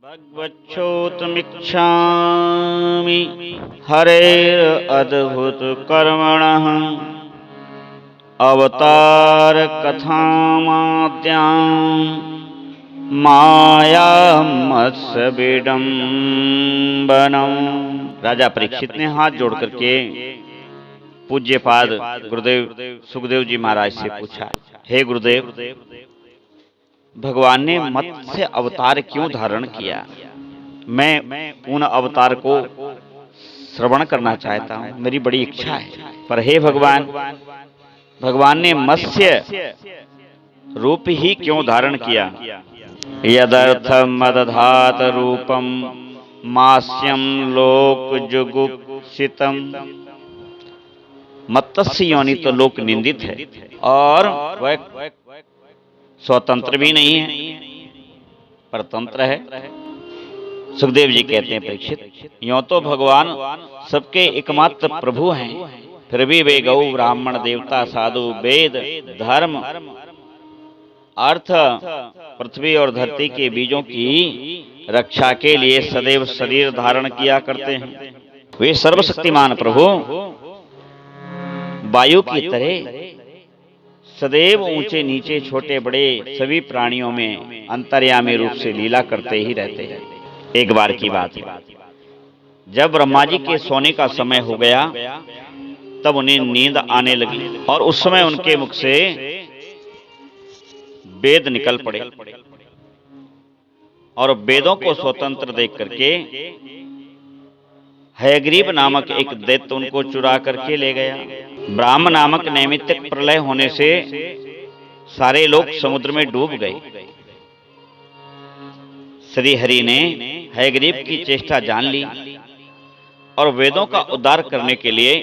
भगवच्छोतमिच्छामि हरेरद्भुत कर्मणः अवतार कथामाद्यां मायामस्य विडम्बनम्। राजा परीक्षित ने हाथ जोड़ करके पूज्यपाद गुरुदेव सुखदेव जी महाराज से पूछा, हे गुरुदेव, भगवान ने मत्स्य अवतार क्यों धारण किया? मैं पूर्ण अवतार को श्रवण करना चाहता हूँ, मेरी बड़ी इच्छा है। पर हे भगवान, भगवान ने मत्स्य रूप ही क्यों धारण किया? यदर्थम मदधात रूपम मास्यम लोक जुगुप्सितम। मत्स्य योनि तो लोक निंदित है और वह स्वतंत्र भी नहीं है, परतंत्र है। सुखदेव जी कहते हैं, परीक्षित, यों तो भगवान सबके एकमात्र प्रभु हैं, फिर भी वे गौ ब्राह्मण देवता साधु वेद धर्म अर्थ पृथ्वी और धरती के बीजों की रक्षा के लिए सदैव शरीर धारण किया करते हैं। वे सर्वशक्तिमान प्रभु वायु की तरह सदैव ऊंचे नीचे छोटे बड़े सभी प्राणियों में अंतर्यामी रूप से लीला करते ही रहते हैं। एक बार की बात है, जब ब्रह्मा जी के सोने का समय हो गया तब उन्हें नींद आने लगी और उस समय उनके मुख से वेद निकल पड़े और वेदों को स्वतंत्र देख करके हयग्रीव नामक एक दैत्य उनको चुरा करके ले गया। ब्राह्म नामक नैमित्तिक प्रलय होने से सारे लोग समुद्र में डूब गए। श्री हरि ने हयग्रीव की चेष्टा जान ली और वेदों का उद्धार करने के लिए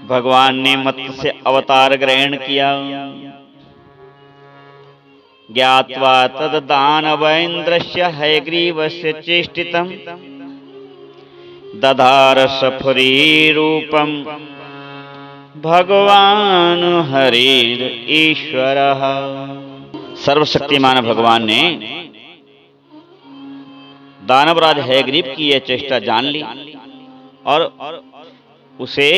भगवान ने मत्स्य अवतार ग्रहण किया। ज्ञात्वा तद दानवेन्द्रस्य हयग्रीवस्य चेष्टितम् दधार सफरी रूपम भगवान हरिर ईश्वरः। सर्वशक्तिमान भगवान ने दानवराज हयग्रीव की यह चेष्टा जान ली और उसे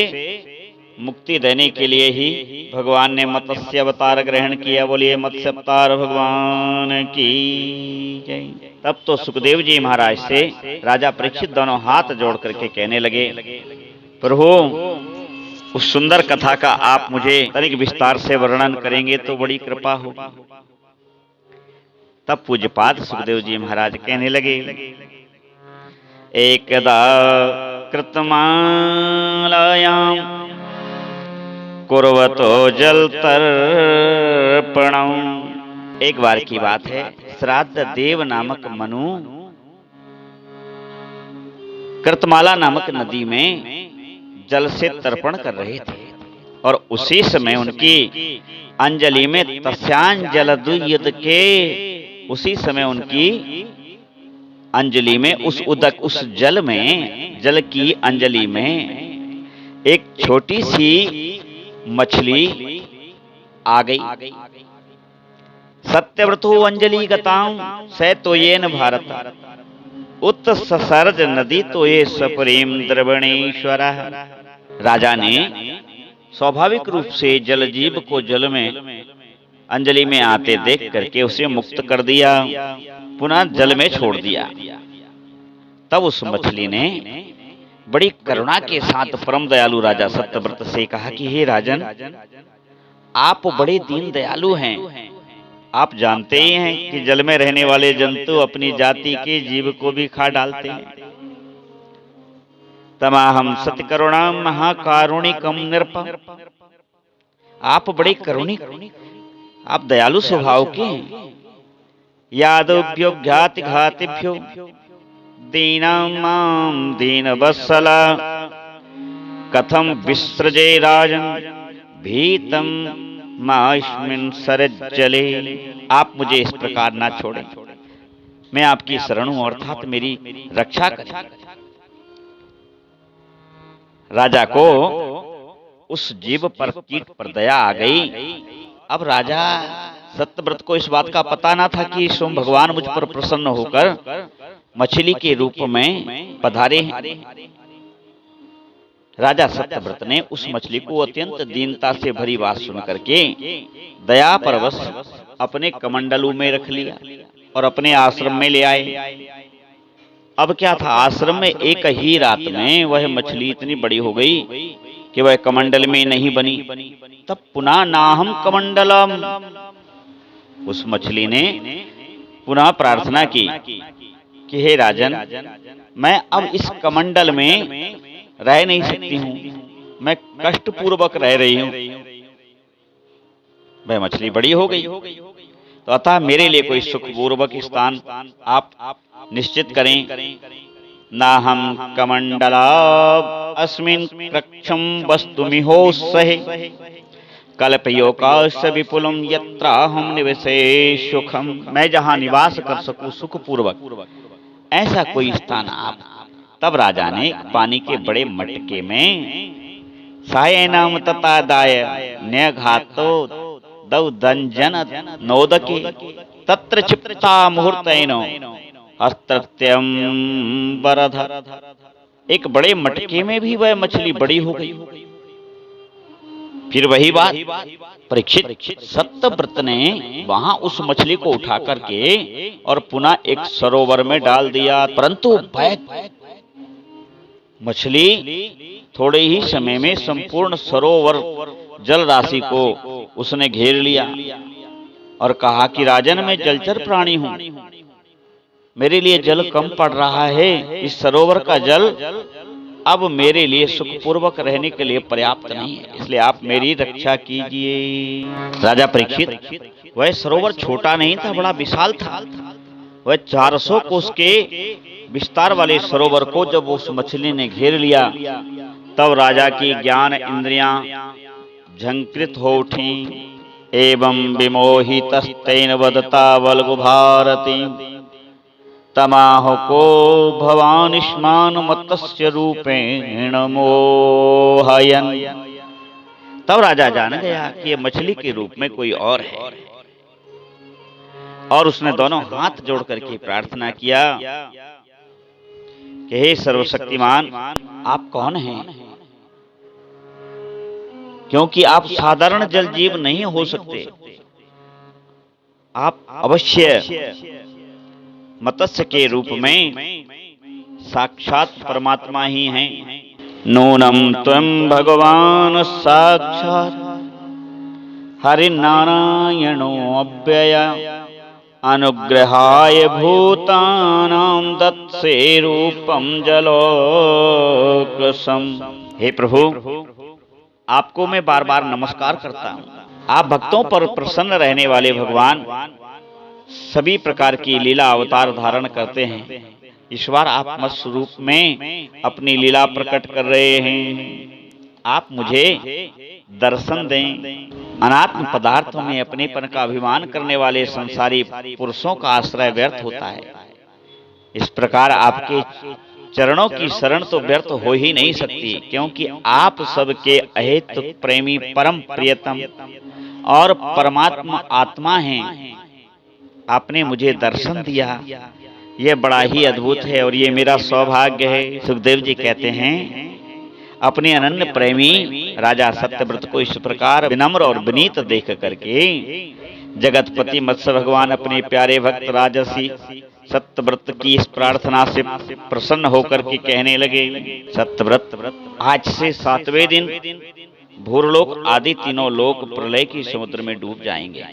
मुक्ति देने के लिए ही भगवान ने मत्स्य अवतार ग्रहण किया। बोलिए मत्स्य अवतार भगवान की जय। तब तो सुखदेव जी महाराज से राजा परीक्षित दोनों हाथ जोड़ करके कहने लगे, प्रभु, उस सुंदर कथा का आप मुझे तनिक विस्तार से वर्णन करेंगे तो बड़ी कृपा होगी। तब पूज्यपाद सुखदेव जी महाराज कहने लगे, एकदा कृतमालयां कुर्वतो जलतर्पणम्। एक बार की बात है, श्राद्ध देव नामक मनु कृतमाला नामक नदी में जल से तर्पण कर रहे थे और उसी समय उनकी अंजलि में तस्यांजलदुयद के उसी समय उनकी अंजलि में उस जल में जल की अंजलि में एक छोटी सी मछली आ गई। सत्यव्रतो अंजलि गतां सैतोयेन भारत उत ससर्ज नदी तो ये सप्रेम द्रवणेश्वर। राजा ने स्वाभाविक रूप से जल जीव को जल में अंजलि में आते देख करके उसे मुक्त कर दिया, पुनः जल में छोड़ दिया। तब उस मछली ने बड़ी करुणा के साथ परम दयालु राजा सत्यव्रत से कहा कि हे राजन, आप बड़े दीन दयालु हैं। आप जानते ही हैं कि जल में रहने वाले जंतु अपनी जाति के जीव को भी खा डालते हैं। तमाहम सत्य करुणा महाकारुणिकम नृप। आप बड़े करुणिक, आप दयालु स्वभाव के हैं। यादव्यो घाति घातिभ्यो दीनां मां दीनवत्सला कथम विसृजे राजन भीतम मास्मिन् सरज्जले। आप मुझे इस प्रकार ना छोड़ें, मैं आपकी शरण हूं, अर्थात मेरी रक्षा करें। राजा को उस जीव पर कीट पर दया आ गई। अब राजा सत्यव्रत को इस बात का पता ना था कि स्वयं भगवान मुझ पर प्रसन्न होकर मछली के रूप में पधारे हैं। राजा सत्यव्रत ने उस मछली को अत्यंत दीनता से भरी बात सुन करके दया परवश अपने कमंडलू में रख लिया और अपने आश्रम में ले आए। अब क्या था, आश्रम में एक ही रात में वह मछली इतनी बड़ी हो गई कि वह कमंडल में नहीं बनी। तब पुनः नाहम कमंडलम, उस मछली ने पुनः प्रार्थना की कि हे राजन, मैं अब इस कमंडल में रह नहीं सकती हूँ, मैं कष्ट पूर्वक रह रही हूँ। वह मछली बड़ी हो गई, तो अतः मेरे लिए कोई सुखपूर्वक स्थान आप निश्चित करें। ना हम कमंडला अस्मिन् कक्षम वस्तुमिहोत्सहे कल्पयोकाश विपुलम यत्र हम निवसे सुखम। मैं जहाँ निवास कर सकूं सुखपूर्वक, ऐसा कोई स्थान आप। तब राजा ने पानी के बड़े मटके में सायनम तथा दाय न्यघातो दौ दंजन नोदके तत्र क्षिप्ता मुहूर्तेनो हस्तत्यम वरधर। एक बड़े मटके में भी वह मछली बड़ी हो गई। फिर वही बात, परीक्षित सत्यव्रत ने वहां उस मछली को उठा करके और पुनः एक सरोवर में डाल दिया, परंतु मछली थोड़े ही समय में संपूर्ण सरोवर जल राशि को उसने घेर लिया और कहा कि राजन, मैं जलचर प्राणी हूं, मेरे लिए जल कम पड़ रहा है, इस सरोवर का जल अब मेरे लिए सुखपूर्वक रहने के लिए पर्याप्त नहीं है, इसलिए आप मेरी रक्षा कीजिए। राजा परीक्षित, वह सरोवर छोटा नहीं था, बड़ा विशाल था। वह 400 कोस के विस्तार वाले सरोवर को जब उस मछली ने घेर लिया, तब राजा की ज्ञान इंद्रियां झंकृत हो उठी। एवं विमोहितस्तेन वदता वल्गु भारती तमाह को भवानिष्मान मत्स्य रूपेण मोहयन। तब राजा जान गया कि यह मछली के रूप में कोई और है, और उसने दोनों हाथ जोड़ करके प्रार्थना किया कि हे सर्वशक्तिमान, आप कौन हैं? क्योंकि आप साधारण जल जीव नहीं हो सकते, आप अवश्य मत्स्य के रूप में साक्षात परमात्मा ही हैं। नूनम त्वं भगवान साक्षात हरिनारायणो अव्यय अनुग्रहाय भूतानां दत्से रूपम जलोकसम। हे प्रभु, आपको मैं बार बार नमस्कार करता हूँ। आप भक्तों पर प्रसन्न रहने वाले भगवान सभी प्रकार की लीला अवतार धारण करते हैं। ईश्वर आप मत्स्य रूप में अपनी लीला प्रकट कर रहे हैं। आप मुझे दर्शन दें। अनात्म पदार्थों में अपनेपन का अभिमान करने वाले संसारी पुरुषों का आश्रय व्यर्थ होता है। इस प्रकार आपके चरणों की शरण तो व्यर्थ हो ही नहीं सकती, क्योंकि आप सबके अहेतु प्रेमी परम प्रियतम और परमात्मा आत्मा हैं। आपने मुझे दर्शन दिया, यह बड़ा ही अद्भुत है और ये मेरा सौभाग्य है। सुखदेव जी कहते हैं, अपने अनन्य प्रेमी राजा सत्यव्रत को इस प्रकार विनम्र और विनीत देख करके जगतपति मत्स्य भगवान अपने प्यारे भक्त राजसी सत्यव्रत की इस प्रार्थना से प्रसन्न होकर के कहने लगे, सत्यव्रत, आज से 7वें दिन भूरलोक आदि तीनों लोक प्रलय की समुद्र में डूब जाएंगे।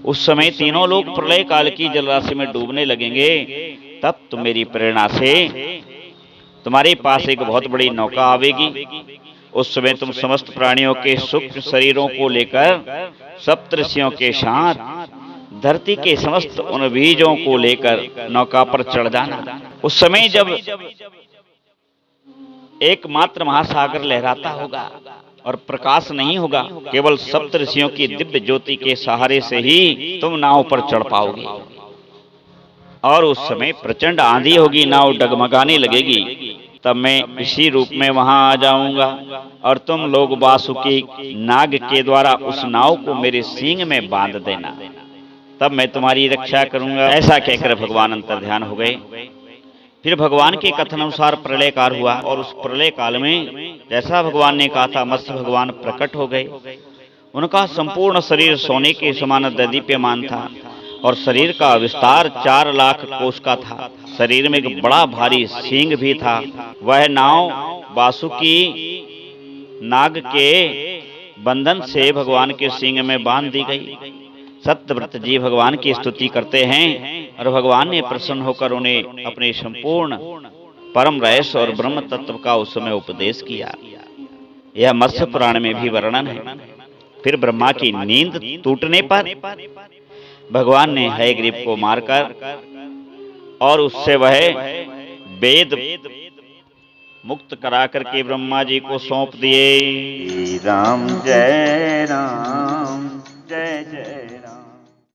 उस समय तीनों लोग प्रलय काल की जलराशि में डूबने लगेंगे। तब तुम मेरी प्रेरणा से तुम्हारे पास एक बहुत बड़ी नौका आवेगी। उस समय तुम समस्त प्राणियों के सूक्ष्म शरीरों को लेकर सप्तऋषियों के साथ धरती के समस्त उन बीजों को लेकर नौका पर चढ़ जाना। उस समय जब एकमात्र महासागर लहराता होगा और प्रकाश नहीं होगा, केवल सप्तऋषियों की दिव्य ज्योति के सहारे से ही तुम नाव पर चढ़ पाओगे। और उस समय प्रचंड आंधी होगी, नाव डगमगाने लगेगी तब मैं इसी रूप में वहां आ जाऊंगा और तुम लोग वासुकी नाग के द्वारा उस नाव को मेरे सींग में बांध देना, तब मैं तुम्हारी रक्षा करूंगा। ऐसा कहकर भगवान अंतर्ध्यान हो गए। फिर भगवान के कथन अनुसार प्रलय काल हुआ और उस प्रलय काल में जैसा भगवान ने कहा था, मत्स्य भगवान प्रकट हो गए। उनका संपूर्ण शरीर सोने के समान दीप्यमान था और शरीर का विस्तार 4 लाख कोस का था। शरीर में एक बड़ा भारी सींग भी था। वह नाव वासुकी नाग के बंधन से भगवान के सींग में बांध दी गई। सत्यव्रत जी भगवान की स्तुति करते हैं और भगवान ने प्रसन्न होकर उन्हें अपने संपूर्ण परम रहस्य और ब्रह्म तत्व का उस समय उपदेश किया। यह मत्स्य पुराण में भी वर्णन है। फिर ब्रह्मा की नींद टूटने पर भगवान ने हयग्रीव को मारकर और उससे वह वेद मुक्त करा करके ब्रह्मा जी को सौंप दिए। राम जय राम।